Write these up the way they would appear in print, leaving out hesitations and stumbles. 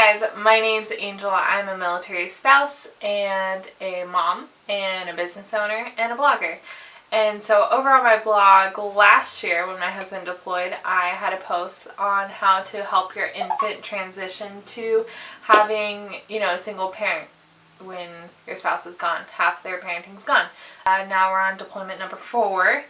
Hey guys, my name's Angel. I'm a military spouse and a mom and a business owner and a blogger. And so over on my blog last year when my husband deployed, I had a post on how to help your infant transition to having, a single parent when your spouse is gone. Half their parenting's gone. Now we're on deployment number 4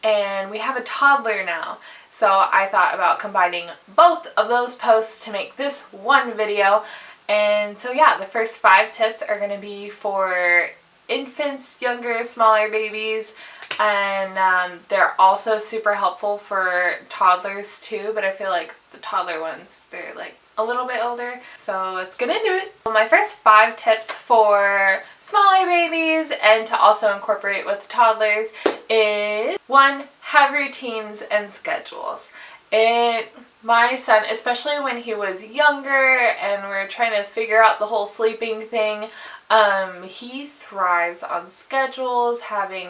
and we have a toddler now. So I thought about combining both of those posts to make this one video. And so yeah, the first 5 tips are going to be for infants, younger, smaller babies. And they're also super helpful for toddlers too, but I feel like the toddler ones, they're like a little bit older. So let's get into it. Well, my first 5 tips for smaller babies and to also incorporate with toddlers is 1. Have routines and schedules. My son, especially when he was younger and we're trying to figure out the whole sleeping thing, he thrives on schedules, having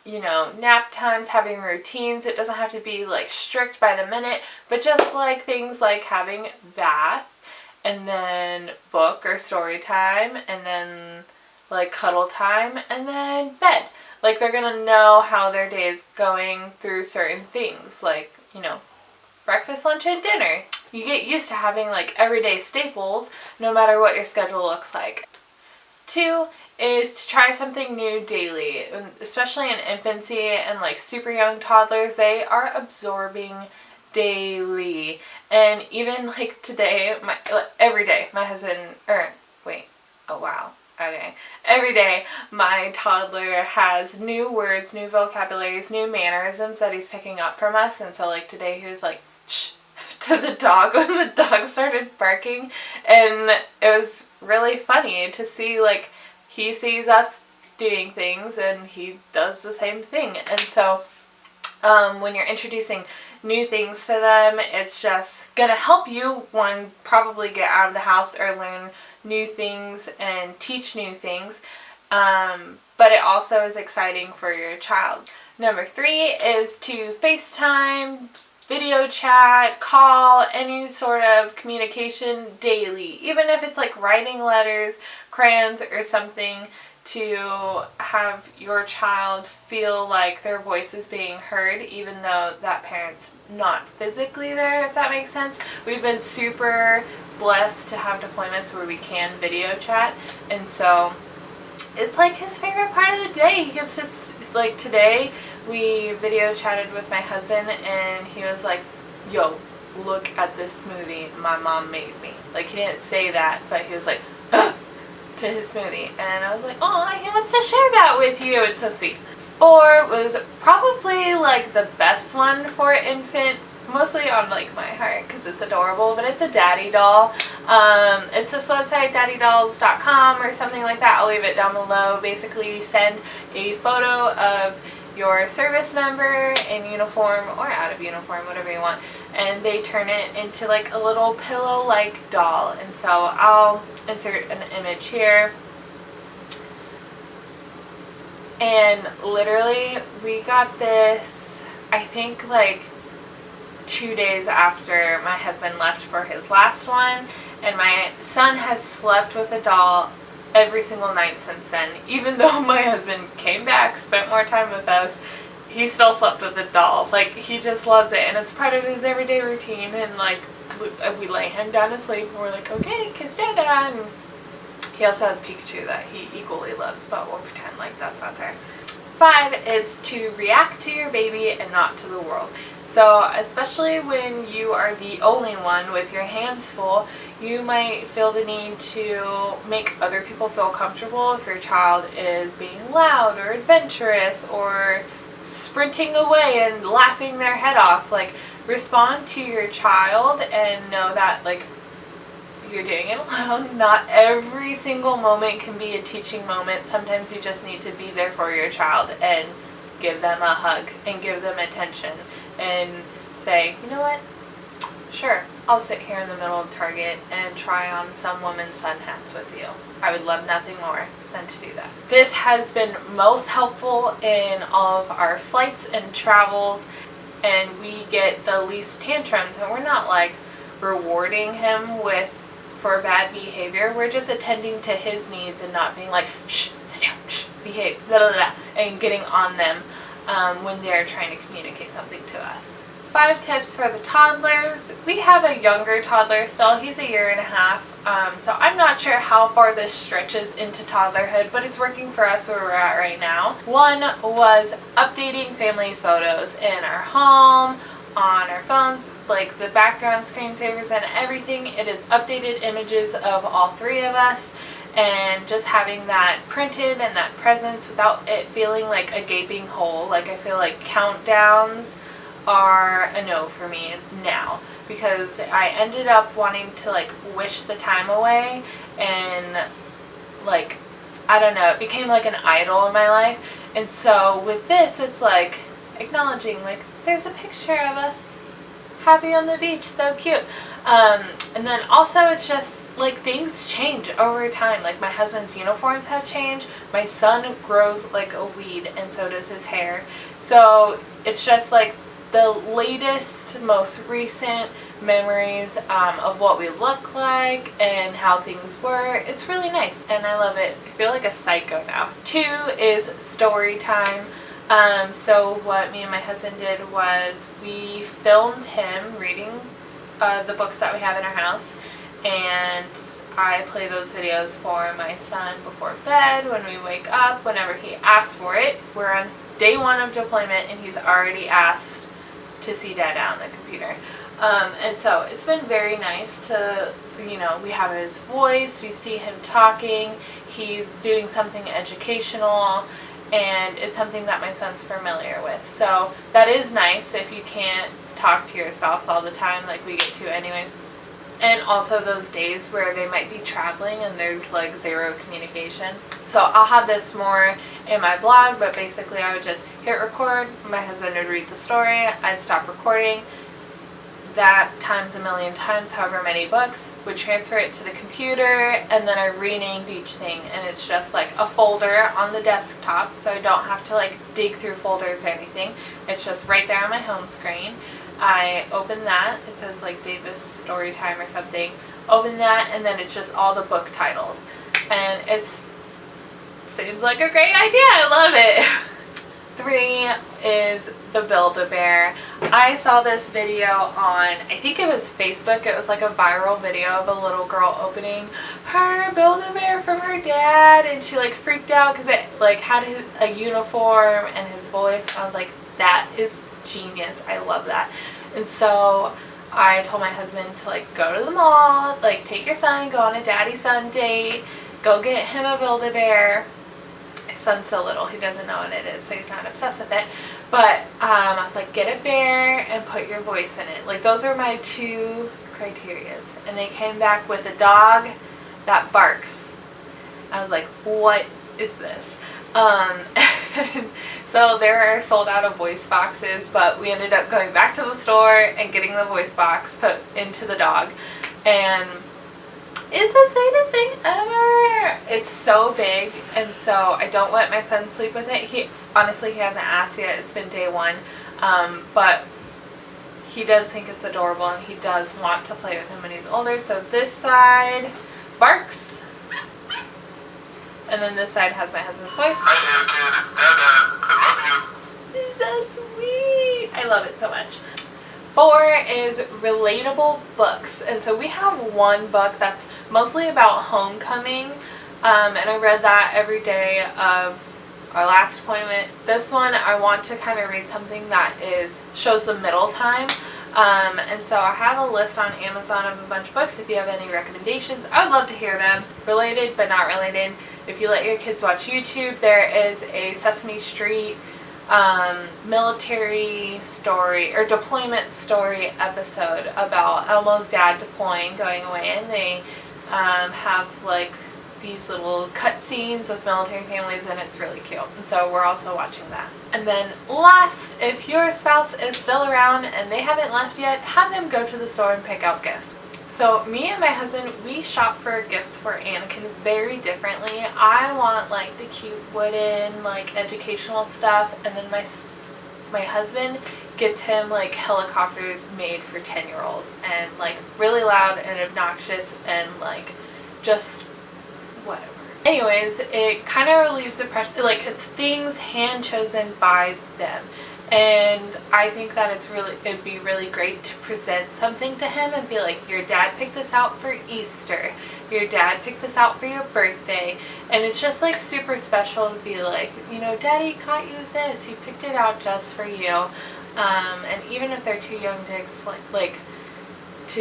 nap times, having routines. It doesn't have to be like strict by the minute, but just like things like having bath and then book or story time and then like cuddle time and then bed. Like they're gonna know how their day is going through certain things like, breakfast, lunch, and dinner. You get used to having like everyday staples no matter what your schedule looks like. 2 is to try something new daily, especially in infancy and like super young toddlers. They are absorbing daily, and even like today, every day my husband, every day my toddler has new words, new vocabularies, new mannerisms that he's picking up from us. And so like today he was like shh to the dog when the dog started barking, and it was really funny to see like he sees us doing things and he does the same thing. And so when you're introducing new things to them, it's just gonna help you, one, probably get out of the house or learn new things and teach new things, but it also is exciting for your child. Number 3 is to FaceTime, video chat, call, any sort of communication daily, even if it's like writing letters, crayons, or something, to have your child feel like their voice is being heard even though that parent's not physically there, if that makes sense. We've been super blessed to have deployments where we can video chat, and so it's like his favorite part of the day. He gets to, like today we video chatted with my husband and he was like, yo, look at this smoothie my mom made me. Like he didn't say that, but he was like, ugh, to his smoothie, and I was like, oh, he wants to share that with you. It's so sweet. 4 was probably like the best one for infant, mostly on like my heart because it's adorable, but it's a daddy doll. It's this website, daddydolls.com or something like that. I'll leave it down below. Basically you send a photo of your service member in uniform or out of uniform, whatever you want, and they turn it into like a little pillow like doll. And so I'll insert an image here, and literally we got this I think like 2 days after my husband left for his last one, and my son has slept with the doll every single night since then. Even though my husband came back, spent more time with us, he still slept with the doll. Like he just loves it, and it's part of his everyday routine. And like we lay him down to sleep and we're like, okay, kiss Dada. And he also has Pikachu that he equally loves, but we'll pretend like that's not there. 5 is to react to your baby and not to the world. So especially when you are the only one with your hands full, you might feel the need to make other people feel comfortable if your child is being loud or adventurous or sprinting away and laughing their head off. Like, respond to your child and know that like you're doing it alone. Not every single moment can be a teaching moment. Sometimes you just need to be there for your child and give them a hug and give them attention and say, you know what, sure, I'll sit here in the middle of Target and try on some women's sun hats with you. I would love nothing more than to do that. This has been most helpful in all of our flights and travels, and we get the least tantrums, and we're not like rewarding him with for bad behavior. We're just attending to his needs and not being like, shh, sit down, shh, behave, blah, blah, blah, and getting on them when they're trying to communicate something to us. 5 tips for the toddlers. We have a younger toddler still. He's 1.5 years. So I'm not sure how far this stretches into toddlerhood, but it's working for us where we're at right now. One was updating family photos in our home, on our phones, like the background screensavers and everything. It is updated images of all 3 of us, and just having that printed and that presence without it feeling like a gaping hole. Like I feel like countdowns are a no for me now, because I ended up wanting to like wish the time away, and like, I don't know, it became like an idol in my life. And so with this, it's like acknowledging like there's a picture of us happy on the beach, so cute. And then also it's just like things change over time. Like my husband's uniforms have changed, my son grows like a weed, and so does his hair. So it's just like the latest, most recent memories of what we look like and how things were. It's really nice and I love it. I feel like a psycho now. 2 is story time. So what me and my husband did was we filmed him reading the books that we have in our house, and I play those videos for my son before bed, when we wake up, whenever he asks for it. We're on day 1 of deployment and he's already asked to see Dada on the computer. And so it's been very nice to, you know, we have his voice, we see him talking, he's doing something educational, and it's something that my son's familiar with. So that is nice if you can't talk to your spouse all the time like we get to anyways. And also those days where they might be traveling and there's like 0 communication. So I'll have this more in my blog, but basically I would just hit record, my husband would read the story, I'd stop recording, that times a million times, however many books, would transfer it to the computer, and then I renamed each thing, and it's just like a folder on the desktop, so I don't have to like dig through folders or anything. It's just right there on my home screen. I open that, it says like Davis story time or something, open that, and then it's just all the book titles, and it seems like a great idea. I love it. 3 is the Build-A-Bear. I saw this video on, I think it was Facebook. It was like a viral video of a little girl opening her Build-A-Bear from her dad, and she like freaked out because it like had a uniform and his voice. I was like, that is genius. I love that. And so I told my husband to like go to the mall, like take your son, go on a daddy-son date, go get him a Build-A-Bear. His son's so little, he doesn't know what it is, so he's not obsessed with it. But I was like, get a bear and put your voice in it. Like, those are my 2 criterias. And they came back with a dog that barks. I was like, what is this? So they're sold out of voice boxes, but we ended up going back to the store and getting the voice box put into the dog. And it's the sweetest thing ever. It's so big, and so I don't let my son sleep with it. He honestly, he hasn't asked yet. It's been day 1, but he does think it's adorable, and he does want to play with him when he's older. So this side barks, and then this side has my husband's voice. Hi, kid, it's Dada. I love you. It's so sweet. I love it so much. 4 is relatable books, and so we have one book that's mostly about homecoming, and I read that every day of our last appointment. This one I want to kind of read something that shows the middle time, and so I have a list on Amazon of a bunch of books. If you have any recommendations, I would love to hear them. Related but not related. If you let your kids watch YouTube, there is a Sesame Street military story or deployment story episode about Elmo's dad deploying, going away, and they have like these little cut scenes with military families, and it's really cute, and so we're also watching that. And then last, if your spouse is still around and they haven't left yet, have them go to the store and pick out gifts. So me and my husband, we shop for gifts for Anakin very differently. I want like the cute wooden like educational stuff, and then my my husband gets him like helicopters made for 10-year-olds and like really loud and obnoxious and like just whatever. Anyways, it kind of relieves the pressure, like it's things hand chosen by them. And I think that it'd be really great to present something to him and be like, your dad picked this out for Easter, your dad picked this out for your birthday, and it's just like super special to be like, you know, Daddy got you this, he picked it out just for you. And even if they're too young to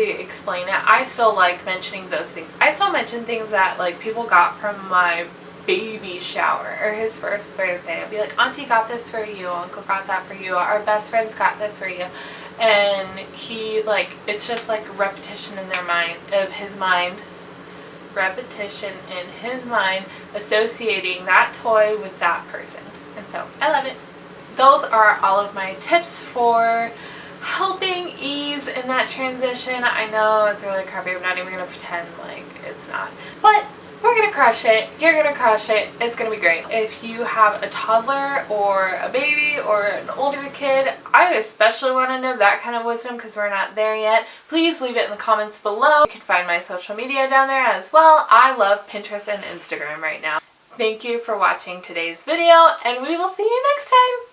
explain, I still like mentioning those things. I still mention things that like people got from my baby shower or his first birthday. I'd be like, Auntie got this for you, Uncle got that for you, our best friends got this for you. And he like, it's just like repetition in their mind, repetition in his mind associating that toy with that person. And so I love it. Those are all of my tips for helping ease in that transition. I know it's really crappy. I'm not even going to pretend like it's not. But we're going to crush it. You're going to crush it. It's going to be great. If you have a toddler or a baby or an older kid, I especially want to know that kind of wisdom because we're not there yet. Please leave it in the comments below. You can find my social media down there as well. I love Pinterest and Instagram right now. Thank you for watching today's video, and we will see you next time.